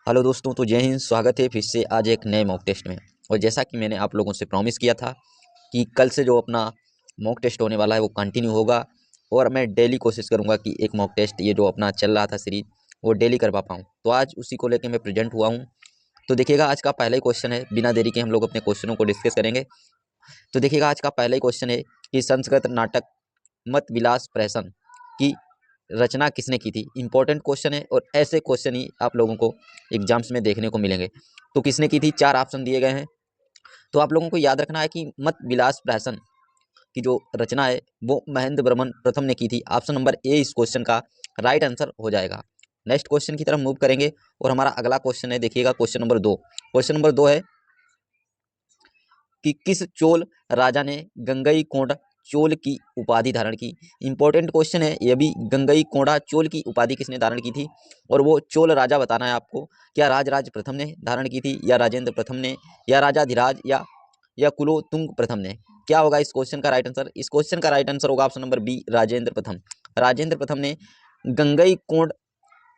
Hello दोस्तों, तो जय हिंद। स्वागत है फिर से आज एक नए मॉक टेस्ट में। और जैसा कि मैंने आप लोगों से प्रॉमिस किया था कि कल से जो अपना मॉक टेस्ट होने वाला है वो कंटिन्यू होगा और मैं डेली कोशिश करूंगा कि एक मॉक टेस्ट ये जो अपना चल रहा था सीरीज वो डेली करवा पाऊँ। तो आज उसी को लेकर मैं प्रेजेंट हुआ हूँ। तो देखिएगा, आज का पहला ही क्वेश्चन है। बिना देरी के हम लोग अपने क्वेश्चनों को डिस्कस करेंगे। तो देखिएगा, आज का पहला ही क्वेश्चन है कि संस्कृत नाटक मत विलास प्रहसन की रचना किसने की थी। इंपॉर्टेंट क्वेश्चन है और ऐसे क्वेश्चन ही आप लोगों को एग्जाम्स में देखने को मिलेंगे। तो किसने की थी, 4 ऑप्शन दिए गए हैं। तो आप लोगों को याद रखना है कि मत विलास प्रहसन की जो रचना है वो महेंद्र वर्मन प्रथम ने की थी। ऑप्शन नंबर ए इस क्वेश्चन का राइट आंसर हो जाएगा। नेक्स्ट क्वेश्चन की तरफ मूव करेंगे और हमारा अगला क्वेश्चन है, देखिएगा क्वेश्चन नंबर 2। क्वेश्चन नंबर 2 है कि किस चोल राजा ने गंगई कोंडा चोल की उपाधि धारण की। इंपॉर्टेंट क्वेश्चन है ये भी। गंगई कोंडा चोल की उपाधि किसने धारण की थी और वो चोल राजा बताना है आपको। क्या राजराज प्रथम ने धारण की थी, या राजेंद्र प्रथम ने, या राजाधिराज, या कुलोतुंग प्रथम ने। क्या होगा इस क्वेश्चन का राइट आंसर? इस क्वेश्चन का राइट आंसर होगा ऑप्शन नंबर बी, राजेंद्र प्रथम। राजेंद्र प्रथम ने गंगई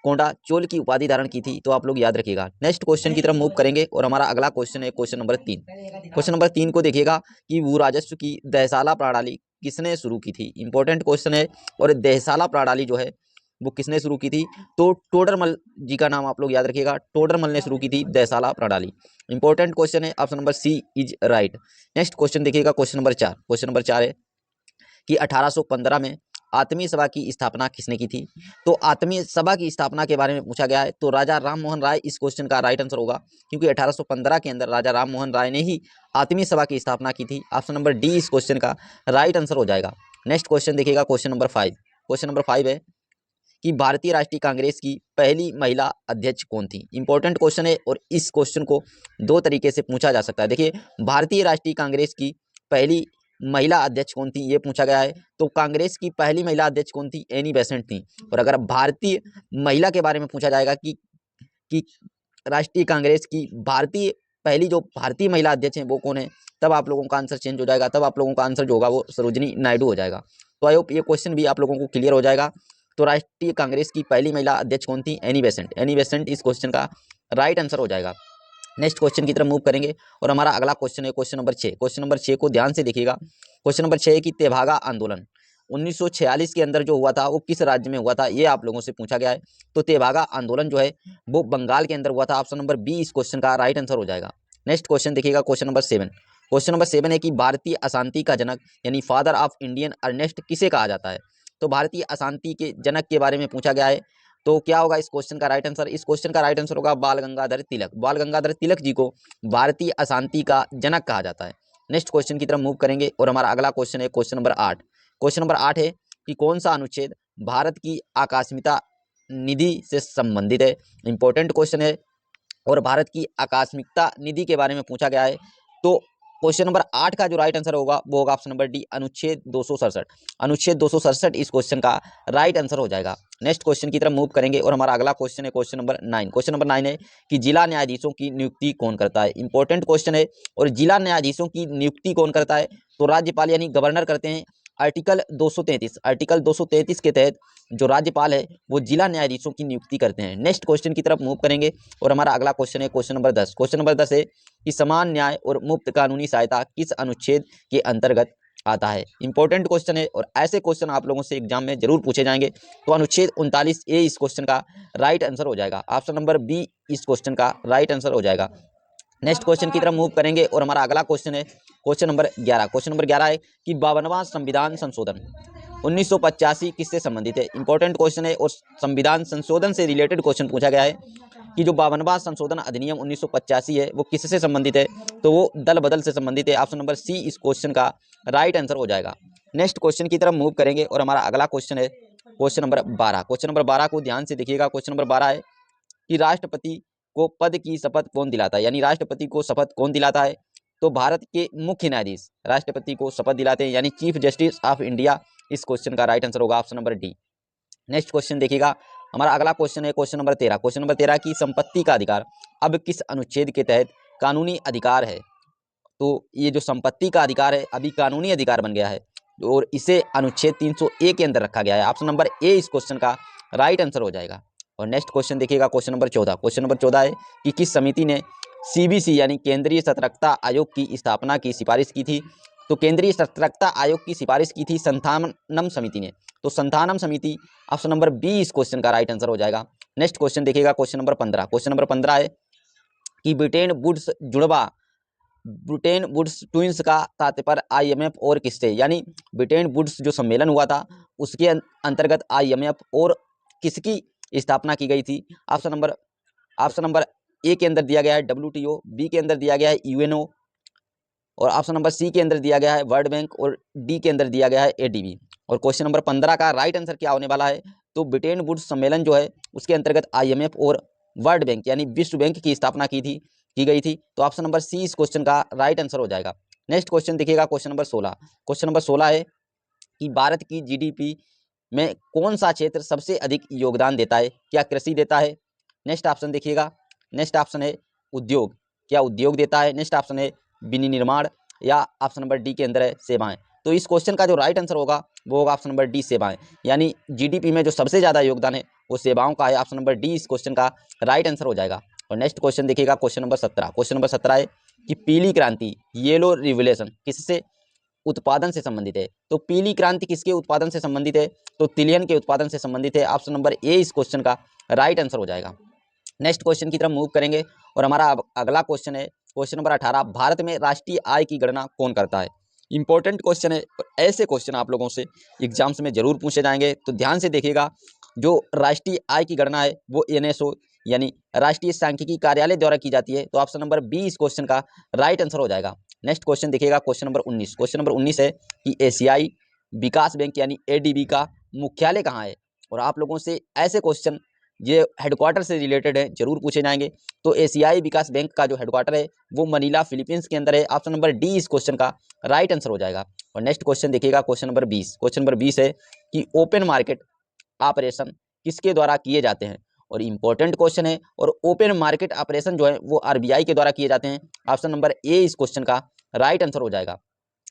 कोंडा चोल की उपाधि धारण की थी। तो आप लोग याद रखिएगा। नेक्स्ट क्वेश्चन की तरफ मूव करेंगे और हमारा अगला क्वेश्चन है क्वेश्चन नंबर 3। क्वेश्चन नंबर 3 को देखिएगा कि भू राजस्व की दहसाला प्रणाली किसने शुरू की थी। इंपॉर्टेंट क्वेश्चन है। और दहसाला प्रणाली जो है वो किसने शुरू की थी, तो टोडरमल जी का नाम आप लोग याद रखिएगा। टोडरमल ने शुरू की थी दहसाला प्रणाली। इंपॉर्टेंट क्वेश्चन है, option number C is right. Next question देखिएगा, क्वेश्चन नंबर 4। क्वेश्चन नंबर 4 है कि 1815 में आत्मीय सभा की स्थापना किसने की थी। तो आत्मीय सभा की स्थापना के बारे में पूछा गया है, तो राजा राम मोहन राय इस क्वेश्चन का राइट आंसर होगा, क्योंकि 1815 के अंदर राजा राम मोहन राय ने ही आत्मीय सभा की स्थापना की थी। ऑप्शन नंबर डी इस क्वेश्चन का राइट आंसर हो जाएगा। नेक्स्ट क्वेश्चन देखिएगा, क्वेश्चन नंबर 5। क्वेश्चन नंबर 5 है कि भारतीय राष्ट्रीय कांग्रेस की पहली महिला अध्यक्ष कौन थी। इंपॉर्टेंट क्वेश्चन है और इस क्वेश्चन को दो तरीके से पूछा जा सकता है। देखिए, भारतीय राष्ट्रीय कांग्रेस की पहली महिला अध्यक्ष कौन थी ये पूछा गया है। तो कांग्रेस की पहली महिला अध्यक्ष कौन थी, एनी बेसेंट थी। और अगर भारतीय महिला के बारे में पूछा जाएगा कि राष्ट्रीय कांग्रेस की भारतीय पहली जो भारतीय महिला अध्यक्ष हैं वो कौन है, तब आप लोगों का आंसर चेंज हो जाएगा। तब आप लोगों का आंसर जो होगा वो सरोजिनी नायडू हो जाएगा। तो आई होप ये क्वेश्चन भी आप लोगों को क्लियर हो जाएगा। तो राष्ट्रीय कांग्रेस की पहली महिला अध्यक्ष कौन थी, एनी बेसेंट। एनी बेसेंट इस क्वेश्चन का राइट आंसर हो जाएगा। नेक्स्ट क्वेश्चन की तरफ मूव करेंगे और हमारा अगला क्वेश्चन है क्वेश्चन नंबर 6। क्वेश्चन नंबर 6 को ध्यान से देखिएगा। क्वेश्चन नंबर 6 है कि तेभागा आंदोलन 1946 के अंदर जो हुआ था वो किस राज्य में हुआ था, ये आप लोगों से पूछा गया है। तो तेभागा आंदोलन जो है वो बंगाल के अंदर हुआ था। ऑप्शन नंबर बी इस क्वेश्चन का राइट आंसर हो जाएगा। नेक्स्ट क्वेश्चन देखिएगा, क्वेश्चन नंबर 7। क्वेश्चन नंबर 7 है कि भारतीय अशांति का जनक यानी फादर ऑफ इंडियन अर्नेस्ट किसे कहा जाता है। तो भारतीय अशांति के जनक के बारे में पूछा गया है। तो क्या होगा इस क्वेश्चन का राइट आंसर? इस क्वेश्चन का राइट आंसर होगा बाल गंगाधर तिलक। बाल गंगाधर तिलक जी को भारतीय अशांति का जनक कहा जाता है। नेक्स्ट क्वेश्चन की तरफ मूव करेंगे और हमारा अगला क्वेश्चन है क्वेश्चन नंबर 8। क्वेश्चन नंबर 8 है कि कौन सा अनुच्छेद भारत की आकस्मिकता निधि से संबंधित है। इंपॉर्टेंट क्वेश्चन है और भारत की आकस्मिकता निधि के बारे में पूछा गया है। तो क्वेश्चन नंबर 8 का जो राइट आंसर होगा वो होगा ऑप्शन नंबर डी, अनुच्छेद 267। अनुच्छेद 267 इस क्वेश्चन का राइट आंसर हो जाएगा। नेक्स्ट क्वेश्चन की तरफ मूव करेंगे और हमारा अगला क्वेश्चन है क्वेश्चन नंबर 9। क्वेश्चन नंबर 9 है कि जिला न्यायाधीशों की नियुक्ति कौन करता है। इंपॉर्टेंट क्वेश्चन है। और जिला न्यायाधीशों की नियुक्ति कौन करता है, तो राज्यपाल यानी गवर्नर करते हैं। आर्टिकल 233 के तहत जो राज्यपाल है वो जिला न्यायाधीशों की नियुक्ति करते हैं। नेक्स्ट क्वेश्चन की तरफ मूव करेंगे और हमारा अगला क्वेश्चन है क्वेश्चन नंबर 10। क्वेश्चन नंबर 10 है कि समान न्याय और मुफ्त कानूनी सहायता किस अनुच्छेद के अंतर्गत आता है। इंपॉर्टेंट क्वेश्चन है और ऐसे क्वेश्चन आप लोगों से एग्जाम में जरूर पूछे जाएंगे। तो अनुच्छेद 39A इस क्वेश्चन का राइट आंसर हो जाएगा। ऑप्शन नंबर बी इस क्वेश्चन का राइट आंसर हो जाएगा। नेक्स्ट क्वेश्चन की तरफ मूव करेंगे और हमारा अगला क्वेश्चन है क्वेश्चन नंबर 11। क्वेश्चन नंबर 11 है कि 52वां संविधान संशोधन 1985 किससे संबंधित है। इंपॉर्टेंट क्वेश्चन है और संविधान संशोधन से रिलेटेड क्वेश्चन पूछा गया है कि जो 52वां संशोधन अधिनियम 1985 है वो किससे संबंधित है, तो वो दल बदल से संबंधित है। ऑप्शन नंबर सी इस क्वेश्चन का राइट आंसर हो जाएगा। नेक्स्ट क्वेश्चन की तरफ मूव करेंगे और हमारा अगला क्वेश्चन है क्वेश्चन नंबर 12। क्वेश्चन नंबर 12 को ध्यान से देखिएगा। क्वेश्चन नंबर 12 है कि राष्ट्रपति को पद की शपथ कौन दिलाता है, यानी राष्ट्रपति को शपथ कौन दिलाता है। तो भारत के मुख्य न्यायाधीश राष्ट्रपति को शपथ दिलाते हैं, यानी चीफ जस्टिस ऑफ इंडिया। इस क्वेश्चन का राइट आंसर होगा option number D. Next question देखिएगा, हमारा अगला क्वेश्चन है क्वेश्चन नंबर 13। क्वेश्चन नंबर 13 की संपत्ति का अधिकार अब किस अनुच्छेद के तहत कानूनी अधिकार है। तो ये जो संपत्ति का अधिकार है अभी कानूनी अधिकार बन गया है और इसे अनुच्छेद 300A के अंदर रखा गया है। ऑप्शन नंबर ए इस क्वेश्चन का राइट आंसर हो जाएगा। और नेक्स्ट क्वेश्चन देखिएगा क्वेश्चन नंबर 14। क्वेश्चन नंबर 14 है कि किस समिति ने सीबीसी यानी केंद्रीय सतर्कता आयोग की स्थापना की सिफारिश की थी। तो केंद्रीय सतर्कता आयोग की सिफारिश की थी संथानम समिति ने। तो संथानम समिति ऑप्शन नंबर बी इस क्वेश्चन का राइट आंसर हो जाएगा। नेक्स्ट क्वेश्चन देखिएगा क्वेश्चन नंबर 15। क्वेश्चन नंबर 15 है कि ब्रिटेन वुड्स ट्विंस का तात्पर्य आईएमएफ और किससे, यानी ब्रिटेन वुड्स जो सम्मेलन हुआ था उसके अंतर्गत आईएमएफ और किसकी स्थापना की गई थी। ऑप्शन नंबर ए के अंदर दिया गया है WTO, बी के अंदर दिया गया है UNO, और ऑप्शन नंबर सी के अंदर दिया गया है वर्ल्ड बैंक, और डी के अंदर दिया गया है ADB। और क्वेश्चन नंबर 15 का राइट आंसर क्या होने वाला है, तो ब्रिटेन वुड्स सम्मेलन जो है उसके अंतर्गत IMF और वर्ल्ड बैंक यानी विश्व बैंक की स्थापना की गई थी। तो ऑप्शन नंबर सी इस क्वेश्चन का राइट आंसर हो जाएगा। नेक्स्ट क्वेश्चन देखिएगा क्वेश्चन नंबर 16। क्वेश्चन नंबर 16 है कि भारत की GDP में कौन सा क्षेत्र सबसे अधिक योगदान देता है, क्या कृषि देता है। नेक्स्ट ऑप्शन देखिएगा, नेक्स्ट ऑप्शन है उद्योग, क्या उद्योग देता है। नेक्स्ट ऑप्शन है विनिर्माण, या ऑप्शन नंबर डी के अंदर है सेवाएं। तो इस क्वेश्चन का जो राइट आंसर होगा वो होगा ऑप्शन नंबर डी सेवाएं, यानी GDP में जो सबसे ज़्यादा योगदान है वो सेवाओं का है। ऑप्शन नंबर डी इस क्वेश्चन का राइट आंसर हो जाएगा। और नेक्स्ट क्वेश्चन देखिएगा क्वेश्चन नंबर 17। क्वेश्चन नंबर 17 है कि पीली क्रांति येलो रिवोल्यूशन किससे उत्पादन से संबंधित है। तो पीली क्रांति किसके उत्पादन से संबंधित है, तो तिलहन के उत्पादन से संबंधित है। ऑप्शन नंबर ए इस क्वेश्चन का राइट आंसर हो जाएगा। नेक्स्ट क्वेश्चन की तरफ मूव करेंगे और हमारा अगला क्वेश्चन है क्वेश्चन नंबर 18। भारत में राष्ट्रीय आय की गणना कौन करता है। इंपॉर्टेंट क्वेश्चन है और ऐसे क्वेश्चन आप लोगों से एग्जाम्स में जरूर पूछे जाएंगे, तो ध्यान से देखिएगा। जो राष्ट्रीय आय की गणना है वो NSO यानी राष्ट्रीय सांख्यिकी कार्यालय द्वारा की जाती है। तो ऑप्शन नंबर बी इस क्वेश्चन का राइट आंसर हो जाएगा। नेक्स्ट क्वेश्चन देखिएगा क्वेश्चन नंबर 19। क्वेश्चन नंबर 19 है कि एशियाई विकास बैंक यानी ADB का मुख्यालय कहाँ है। और आप लोगों से ऐसे क्वेश्चन ये हेडक्वार्टर से रिलेटेड है जरूर पूछे जाएंगे। तो एशियाई विकास बैंक का जो हेडक्वार्टर है वो मनीला फिलीपींस के अंदर है। ऑप्शन नंबर डी इस क्वेश्चन का राइट आंसर हो जाएगा। और नेक्स्ट क्वेश्चन देखिएगा क्वेश्चन नंबर 20। क्वेश्चन नंबर 20 है कि ओपन मार्केट ऑपरेशन किसके द्वारा किए जाते हैं। और इंपॉर्टेंट क्वेश्चन है, और ओपन मार्केट ऑपरेशन जो है वो RBI के द्वारा किए जाते हैं। ऑप्शन नंबर ए इस क्वेश्चन का राइट आंसर हो जाएगा।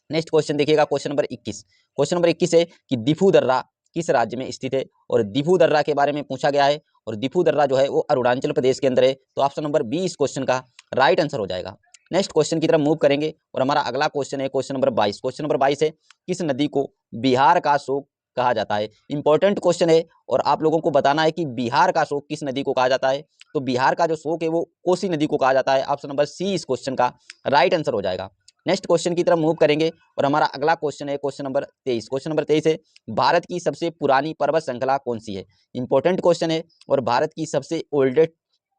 नेक्स्ट क्वेश्चन देखिएगा क्वेश्चन नंबर 21। क्वेश्चन नंबर 21 है कि दिफू दर्रा किस राज्य में स्थित है। और दिफू दर्रा के बारे में पूछा गया है, और दिफू दर्रा जो है वो अरुणाचल प्रदेश के अंदर है। तो ऑप्शन नंबर बी इस क्वेश्चन का राइट आंसर हो जाएगा। नेक्स्ट क्वेश्चन की तरफ मूव करेंगे और हमारा अगला क्वेश्चन है क्वेश्चन नंबर 22। क्वेश्चन नंबर 22 है किस नदी को बिहार का शोक कहा जाता है। इंपॉर्टेंट क्वेश्चन है और आप लोगों को बताना है कि बिहार का शोक किस नदी को कहा जाता है। तो बिहार का जो शोक है वो कोसी नदी को कहा जाता है। ऑप्शन नंबर सी इस क्वेश्चन का राइट आंसर हो जाएगा। नेक्स्ट क्वेश्चन की तरफ मूव करेंगे और हमारा अगला क्वेश्चन है क्वेश्चन नंबर 23। क्वेश्चन नंबर 23 है भारत की सबसे पुरानी पर्वत श्रृंखला कौन सी है। इंपॉर्टेंट क्वेश्चन है और भारत की सबसे ओल्डेस्ट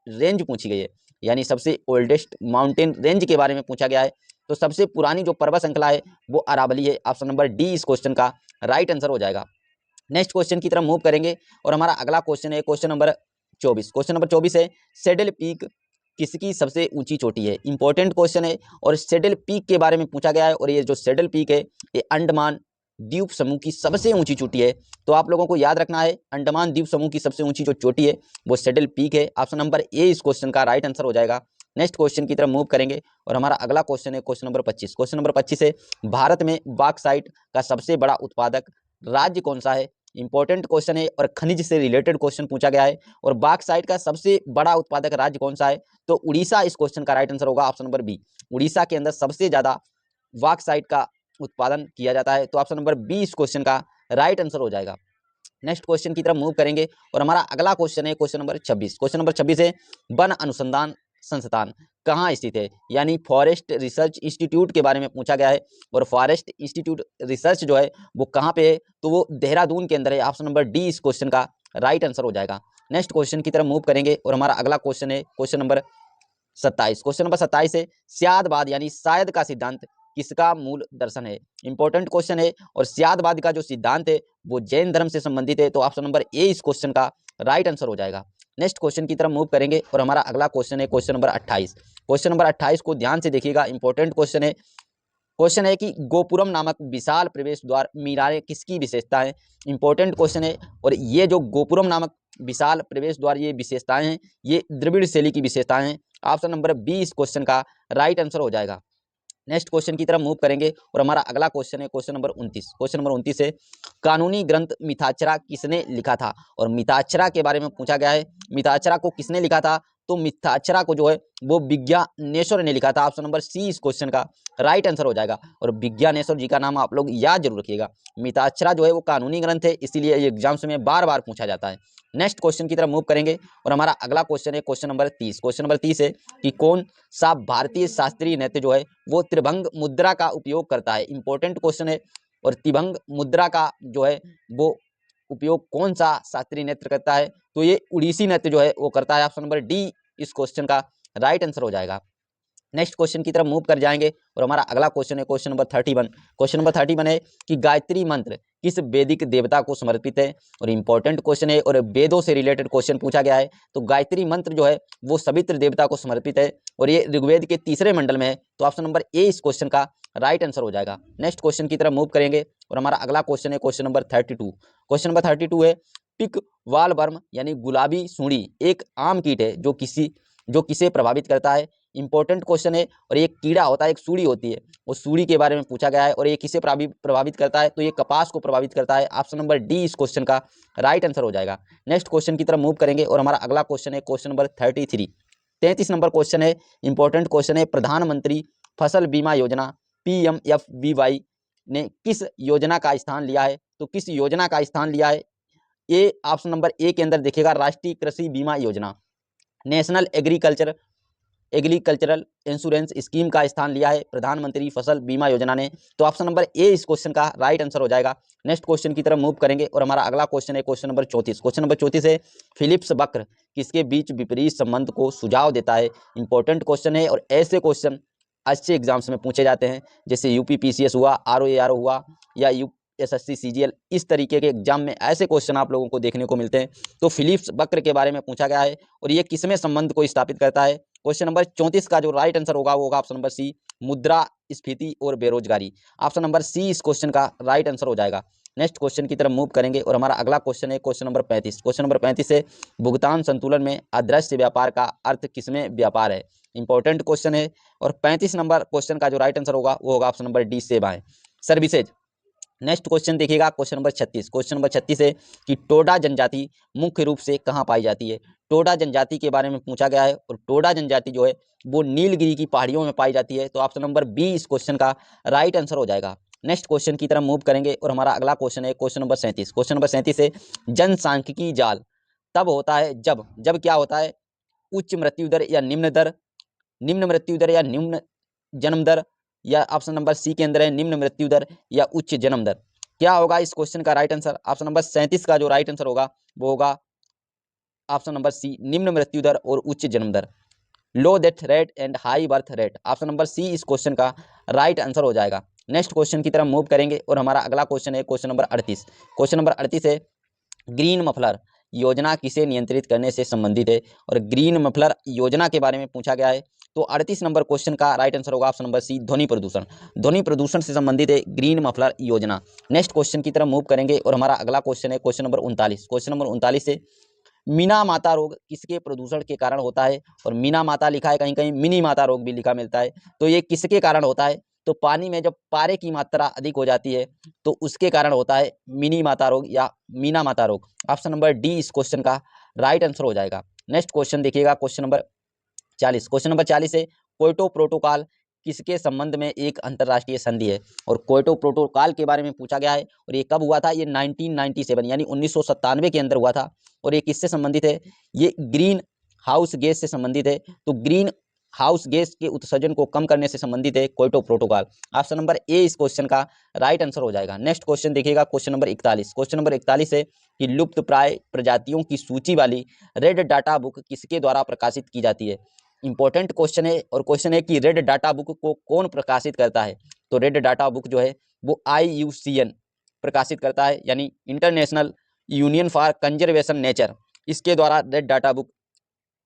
रेंज पूछी गई है, यानी सबसे ओल्डेस्ट माउंटेन रेंज के बारे में पूछा गया है। तो सबसे पुरानी जो पर्वत श्रृंखला है वो अरावली है। ऑप्शन नंबर डी इस क्वेश्चन का राइट आंसर हो जाएगा। नेक्स्ट क्वेश्चन की तरफ मूव करेंगे और हमारा अगला क्वेश्चन है क्वेश्चन नंबर 24। क्वेश्चन नंबर 24 है सेडल पीक किसकी सबसे ऊंची चोटी है। इंपॉर्टेंट क्वेश्चन है और सेडल पीक के बारे में पूछा गया है। और ये जो सेडल पीक है ये अंडमान द्वीप समूह की सबसे ऊंची चोटी है। तो आप लोगों को याद रखना है अंडमान द्वीप समूह की सबसे ऊंची जो चोटी है वो सेडल पीक है। ऑप्शन नंबर ए इस क्वेश्चन का राइट आंसर हो जाएगा। नेक्स्ट क्वेश्चन की तरफ मूव करेंगे और हमारा अगला क्वेश्चन है क्वेश्चन नंबर 25। क्वेश्चन नंबर 25 है भारत में बॉक्साइट का सबसे बड़ा उत्पादक राज्य कौन सा है। इंपॉर्टेंट क्वेश्चन है और खनिज से रिलेटेड क्वेश्चन पूछा गया है। और बॉक्साइट का सबसे बड़ा उत्पादक राज्य कौन सा है, तो उड़ीसा इस क्वेश्चन का राइट आंसर होगा। ऑप्शन नंबर बी, उड़ीसा के अंदर सबसे ज्यादा बॉक्साइट का उत्पादन किया जाता है। तो ऑप्शन नंबर बी इस क्वेश्चन का राइट आंसर हो जाएगा। नेक्स्ट क्वेश्चन की तरफ मूव करेंगे और हमारा अगला क्वेश्चन है क्वेश्चन नंबर 26। क्वेश्चन नंबर 26 है वन अनुसंधान संस्थान कहाँ स्थित है, यानी फॉरेस्ट रिसर्च इंस्टीट्यूट के बारे में पूछा गया है। और फॉरेस्ट इंस्टीट्यूट रिसर्च जो है वो कहाँ पे है, तो वो देहरादून के अंदर है। ऑप्शन नंबर डी इस क्वेश्चन का राइट आंसर हो जाएगा। नेक्स्ट क्वेश्चन की तरफ मूव करेंगे और हमारा अगला क्वेश्चन है क्वेश्चन नंबर 27। क्वेश्चन नंबर 27 है स्यादवाद यानी शायद का सिद्धांत किसका मूल दर्शन है। इंपॉर्टेंट क्वेश्चन है और स्यादवाद का जो सिद्धांत है वो जैन धर्म से संबंधित है। तो ऑप्शन नंबर ए इस क्वेश्चन का राइट आंसर हो जाएगा। नेक्स्ट क्वेश्चन की तरफ मूव करेंगे और हमारा अगला क्वेश्चन है क्वेश्चन नंबर 28। क्वेश्चन नंबर 28 को ध्यान से देखिएगा, इंपॉर्टेंट क्वेश्चन है कि गोपुरम नामक विशाल प्रवेश द्वार मीनारें किसकी विशेषता है। इंपॉर्टेंट क्वेश्चन है और ये जो गोपुरम नामक विशाल प्रवेश द्वार ये विशेषताएं हैं ये द्रविड़ शैली की विशेषताएं हैं। ऑप्शन नंबर बी इस क्वेश्चन का राइट आंसर हो जाएगा। नेक्स्ट क्वेश्चन की तरफ मूव करेंगे और हमारा अगला क्वेश्चन है क्वेश्चन नंबर 29। क्वेश्चन नंबर 29 है कानूनी ग्रंथ मिताक्षरा किसने लिखा था। और मिताक्षरा के बारे में पूछा गया है, मिताक्षरा को किसने लिखा था, तो मिताक्षरा को जो है वो विज्ञानेश्वर ने लिखा था। ऑप्शन नंबर सी इस क्वेश्चन का राइट आंसर हो जाएगा। और विज्ञानेश्वर जी का नाम आप लोग याद जरूर रखिएगा। मिताक्षरा जो है वो कानूनी ग्रंथ है, इसीलिए एग्जाम्स में बार बार पूछा जाता है। नेक्स्ट क्वेश्चन की तरफ मूव करेंगे और हमारा अगला क्वेश्चन है क्वेश्चन नंबर 30। क्वेश्चन नंबर 30 है कि कौन सा भारतीय शास्त्रीय नृत्य जो है वो त्रिभंग मुद्रा का उपयोग करता है। इंपॉर्टेंट क्वेश्चन है। और त्रिभंग मुद्रा का जो है वो उपयोग कौन सा शास्त्रीय नृत्य करता है, तो ये उड़ीसी नृत्य जो है वो करता है। ऑप्शन नंबर डी इस क्वेश्चन का राइट आंसर हो जाएगा। नेक्स्ट क्वेश्चन की तरफ मूव कर जाएंगे और हमारा अगला क्वेश्चन है क्वेश्चन नंबर 31। क्वेश्चन नंबर 31 है कि गायत्री मंत्र किस वैदिक देवता को समर्पित है। और इंपॉर्टेंट क्वेश्चन है और वेदों से रिलेटेड क्वेश्चन पूछा गया है। तो गायत्री मंत्र जो है वो सवित्र देवता को समर्पित है और ये ऋग्वेद के तीसरे मंडल में है। तो ऑप्शन नंबर ए इस क्वेश्चन का राइट आंसर हो जाएगा। नेक्स्ट क्वेश्चन की तरफ मूव करेंगे और हमारा अगला क्वेश्चन है क्वेश्चन नंबर 32। क्वेश्चन नंबर 32 है पिक वालवर्म यानी गुलाबी सूंडी एक आम कीट है जो किसे प्रभावित करता है। इंपॉर्टेंट क्वेश्चन है और ये कीड़ा होता है, एक सूड़ी होती है, उस सूड़ी के बारे में पूछा गया है। और ये किसे प्रभावित करता है, तो ये कपास को प्रभावित करता है। ऑप्शन नंबर डी इस क्वेश्चन का राइट आंसर हो जाएगा। नेक्स्ट क्वेश्चन की तरफ मूव करेंगे और हमारा अगला क्वेश्चन है क्वेश्चन नंबर 33 नंबर क्वेश्चन है। इंपॉर्टेंट क्वेश्चन है प्रधानमंत्री फसल बीमा योजना PMFBY ने किस योजना का स्थान लिया है। तो किस योजना का स्थान लिया है, ये ऑप्शन नंबर ए के अंदर देखिएगा राष्ट्रीय कृषि बीमा योजना, नेशनल एग्रीकल्चरल इंश्योरेंस स्कीम का स्थान लिया है प्रधानमंत्री फसल बीमा योजना ने। तो ऑप्शन नंबर ए इस क्वेश्चन का राइट आंसर हो जाएगा। नेक्स्ट क्वेश्चन की तरफ मूव करेंगे और हमारा अगला क्वेश्चन है क्वेश्चन नंबर 34। क्वेश्चन नंबर 34 है फिलिप्स वक्र किसके बीच विपरीत संबंध को सुझाव देता है। इंपॉर्टेंट क्वेश्चन है और ऐसे क्वेश्चन अच्छे एग्जाम्स में पूछे जाते हैं, जैसे UPPCS हुआ, ROAR हुआ या SSC CGL, इस तरीके के एग्जाम में ऐसे क्वेश्चन आप लोगों को देखने को मिलते हैं। तो फिलिप्स वक्र के बारे में पूछा गया है और ये किसमें संबंध को स्थापित करता है। क्वेश्चन नंबर 34 का जो राइट आंसर होगा वो होगा ऑप्शन नंबर सी मुद्रा स्फीति और बेरोजगारी। ऑप्शन नंबर सी इस क्वेश्चन का राइट आंसर हो जाएगा। नेक्स्ट क्वेश्चन की तरफ मूव करेंगे और हमारा अगला क्वेश्चन है क्वेश्चन नंबर 35। क्वेश्चन नंबर 35 है भुगतान संतुलन में अदृश्य व्यापार का अर्थ किसमें व्यापार है। इंपॉर्टेंट क्वेश्चन है और 35 नंबर क्वेश्चन का जो राइट आंसर होगा वो होगा ऑप्शन नंबर डी सेवाएं सर्विसेज। नेक्स्ट क्वेश्चन देखिएगा क्वेश्चन नंबर 36। क्वेश्चन नंबर 36 है कि टोडा जनजाति मुख्य रूप से कहाँ पाई जाती है। टोडा जनजाति के बारे में पूछा गया है और टोडा जनजाति जो है वो नीलगिरी की पहाड़ियों में पाई जाती है। तो ऑप्शन नंबर बी इस क्वेश्चन का राइट आंसर हो जाएगा। नेक्स्ट क्वेश्चन की तरफ मूव करेंगे और हमारा अगला क्वेश्चन है क्वेश्चन नंबर 37। क्वेश्चन नंबर 37 है जनसांख्यिकी जाल तब होता है जब क्या होता है, उच्च मृत्यु दर या निम्न मृत्यु दर या निम्न जन्म दर, या ऑप्शन नंबर सी के अंदर है निम्न मृत्यु दर या उच्च जन्म दर। क्या होगा इस क्वेश्चन का राइट आंसर। ऑप्शन नंबर 37 का जो राइट आंसर होगा वो होगा ऑप्शन नंबर सी निम्न मृत्यु दर और उच्च जन्म दर, low death rate and high birth rate. Option number C इस क्वेश्चन का राइट आंसर हो जाएगा। नेक्स्ट क्वेश्चन की तरफ मूव करेंगे और हमारा अगला क्वेश्चन है क्वेश्चन नंबर 38। क्वेश्चन नंबर 38 है ग्रीन मफलर योजना किसे नियंत्रित करने से संबंधित है। और ग्रीन मफलर योजना के बारे में पूछा गया है। तो 38 नंबर क्वेश्चन का राइट आंसर होगा ऑप्शन नंबर सी ध्वनि प्रदूषण से संबंधित है ग्रीन मफलर योजना। नेक्स्ट क्वेश्चन की तरफ मूव करेंगे और हमारा अगला क्वेश्चन है क्वेश्चन नंबर 39। क्वेश्चन नंबर 39 से मीना माता रोग किसके प्रदूषण के कारण होता है। और मीना माता लिखा है, कहीं कहीं मिनी माता रोग भी लिखा मिलता है। तो ये किसके कारण होता है, तो पानी में जब पारे की मात्रा अधिक हो जाती है तो उसके कारण होता है मिनी माता रोग या मीना माता रोग। ऑप्शन नंबर डी इस क्वेश्चन का राइट आंसर हो जाएगा। नेक्स्ट क्वेश्चन देखिएगा क्वेश्चन नंबर 40। क्वेश्चन नंबर 40 है क्योटो प्रोटोकॉल किसके संबंध में एक अंतर्राष्ट्रीय संधि है। और क्योटो प्रोटोकॉल के बारे में पूछा गया है और ये कब हुआ था, ये 1997 यानी 1997 के अंदर हुआ था। और ये किससे संबंधित है, ये ग्रीन हाउस गैस से संबंधित है। तो ग्रीन हाउस गैस के उत्सर्जन को कम करने से संबंधित है Kyoto protocol. Option number A इस क्वेश्चन का राइट आंसर हो जाएगा। नेक्स्ट क्वेश्चन देखिएगा क्वेश्चन नंबर 41। क्वेश्चन नंबर 41 है कि लुप्त प्राय प्रजातियों की सूची वाली रेड डाटा बुक किसके द्वारा प्रकाशित की जाती है। इंपॉर्टेंट क्वेश्चन है और क्वेश्चन है कि रेड डाटा बुक को कौन प्रकाशित करता है। तो रेड डाटा बुक जो है वो IUCN प्रकाशित करता है, यानी international union for conservation nature, इसके द्वारा रेड डाटा बुक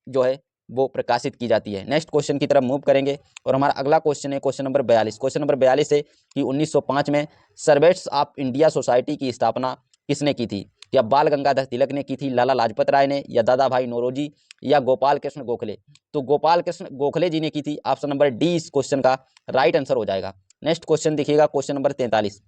जो है वो प्रकाशित की जाती है। नेक्स्ट क्वेश्चन की तरफ मूव करेंगे और हमारा अगला क्वेश्चन है क्वेश्चन नंबर 42। क्वेश्चन नंबर 42 है कि 1905 में सर्वेंट्स ऑफ इंडिया सोसाइटी की स्थापना किसने की थी। क्या बाल गंगाधर तिलक ने की थी, लाला लाजपत राय ने, या दादा भाई नौरोजी, या गोपाल कृष्ण गोखले? तो गोपाल कृष्ण गोखले जी ने की थी। ऑप्शन नंबर डी इस क्वेश्चन का राइट आंसर हो जाएगा। नेक्स्ट क्वेश्चन देखिएगा, क्वेश्चन नंबर 43।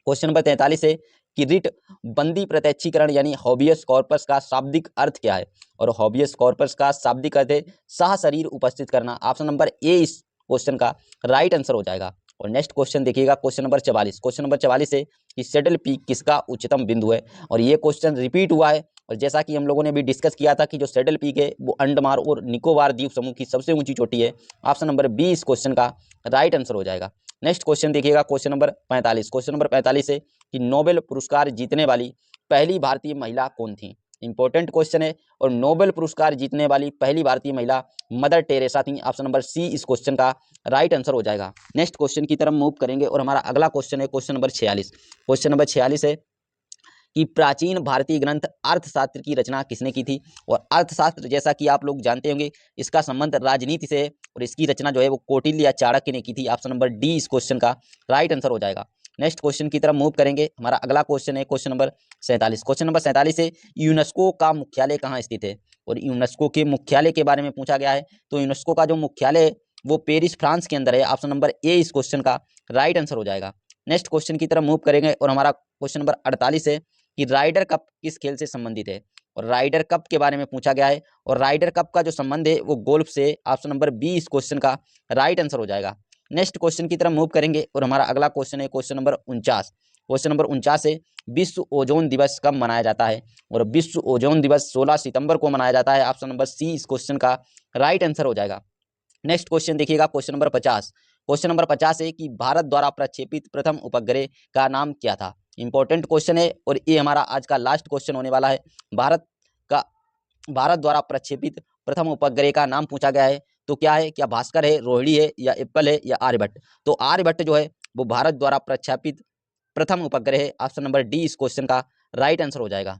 क्वेश्चन नंबर 43 है कि रिट बंदी प्रत्यक्षीकरण यानी हॉबियस कॉर्पस का शाब्दिक अर्थ क्या है? और हॉबियस कॉर्पस का शाब्दिक अर्थ है सह शरीर उपस्थित करना। ऑप्शन नंबर ए इस क्वेश्चन का राइट आंसर हो जाएगा। और नेक्स्ट क्वेश्चन देखिएगा, क्वेश्चन नंबर 44। क्वेश्चन नंबर 44 है कि सेटल पीक किसका उच्चतम बिंदु है? और ये क्वेश्चन रिपीट हुआ है, और जैसा कि हम लोगों ने भी डिस्कस किया था कि जो सेटल पीक है वो अंडमान और निकोबार द्वीप समूह की सबसे ऊंची चोटी है। ऑप्शन नंबर बी इस क्वेश्चन का राइट आंसर हो जाएगा। नेक्स्ट क्वेश्चन देखिएगा, क्वेश्चन नंबर 45। क्वेश्चन नंबर 45 है कि नोबेल पुरस्कार जीतने वाली पहली भारतीय महिला कौन थी? इंपॉर्टेंट क्वेश्चन है, और नोबेल पुरस्कार जीतने वाली पहली भारतीय महिला मदर टेरेसा थी। ऑप्शन नंबर सी इस क्वेश्चन का राइट आंसर हो जाएगा। नेक्स्ट क्वेश्चन की तरफ मूव करेंगे, और हमारा अगला क्वेश्चन है क्वेश्चन नंबर 46। क्वेश्चन नंबर 46 है कि प्राचीन भारतीय ग्रंथ अर्थशास्त्र की रचना किसने की थी? और अर्थशास्त्र जैसा कि आप लोग जानते होंगे इसका संबंध राजनीति से है, और इसकी रचना जो है वो कौटिल्य या चाणक्य ने की थी। ऑप्शन नंबर डी इस क्वेश्चन का राइट आंसर हो जाएगा। नेक्स्ट क्वेश्चन की तरफ मूव करेंगे, हमारा अगला क्वेश्चन है क्वेश्चन नंबर 47। क्वेश्चन नंबर 47 है यूनेस्को का मुख्यालय कहाँ स्थित है? और यूनेस्को के मुख्यालय के बारे में पूछा गया है। तो यूनेस्को का जो मुख्यालय है वो पेरिस फ्रांस के अंदर है। ऑप्शन नंबर ए इस क्वेश्चन का राइट आंसर हो जाएगा। नेक्स्ट क्वेश्चन की तरफ मूव करेंगे, और हमारा क्वेश्चन नंबर 48 है कि राइडर कप किस खेल से संबंधित है? और राइडर कप के बारे में पूछा गया है, और राइडर कप का जो संबंध है वो गोल्फ से। ऑप्शन नंबर बी इस क्वेश्चन का राइट आंसर हो जाएगा। नेक्स्ट क्वेश्चन की तरफ मूव करेंगे, और हमारा अगला क्वेश्चन है क्वेश्चन नंबर 49। क्वेश्चन नंबर 49 है विश्व ओजोन दिवस कब मनाया जाता है? और विश्व ओजोन दिवस 16 सितंबर को मनाया जाता है। ऑप्शन नंबर सी इस क्वेश्चन का राइट आंसर हो जाएगा। नेक्स्ट क्वेश्चन देखिएगा, क्वेश्चन नंबर 50। क्वेश्चन नंबर 50 है कि भारत द्वारा प्रक्षेपित प्रथम उपग्रह का नाम क्या था? इंपॉर्टेंट क्वेश्चन है, और ये हमारा आज का लास्ट क्वेश्चन होने वाला है। भारत का भारत द्वारा प्रक्षेपित प्रथम उपग्रह का नाम पूछा गया है। तो क्या है, क्या भास्कर है, रोहिणी है, या एप्पल है, या आर्यभट्ट? तो आर्यभट्ट जो है वो भारत द्वारा प्रक्षेपित प्रथम उपग्रह है। ऑप्शन नंबर डी इस क्वेश्चन का राइट आंसर हो जाएगा।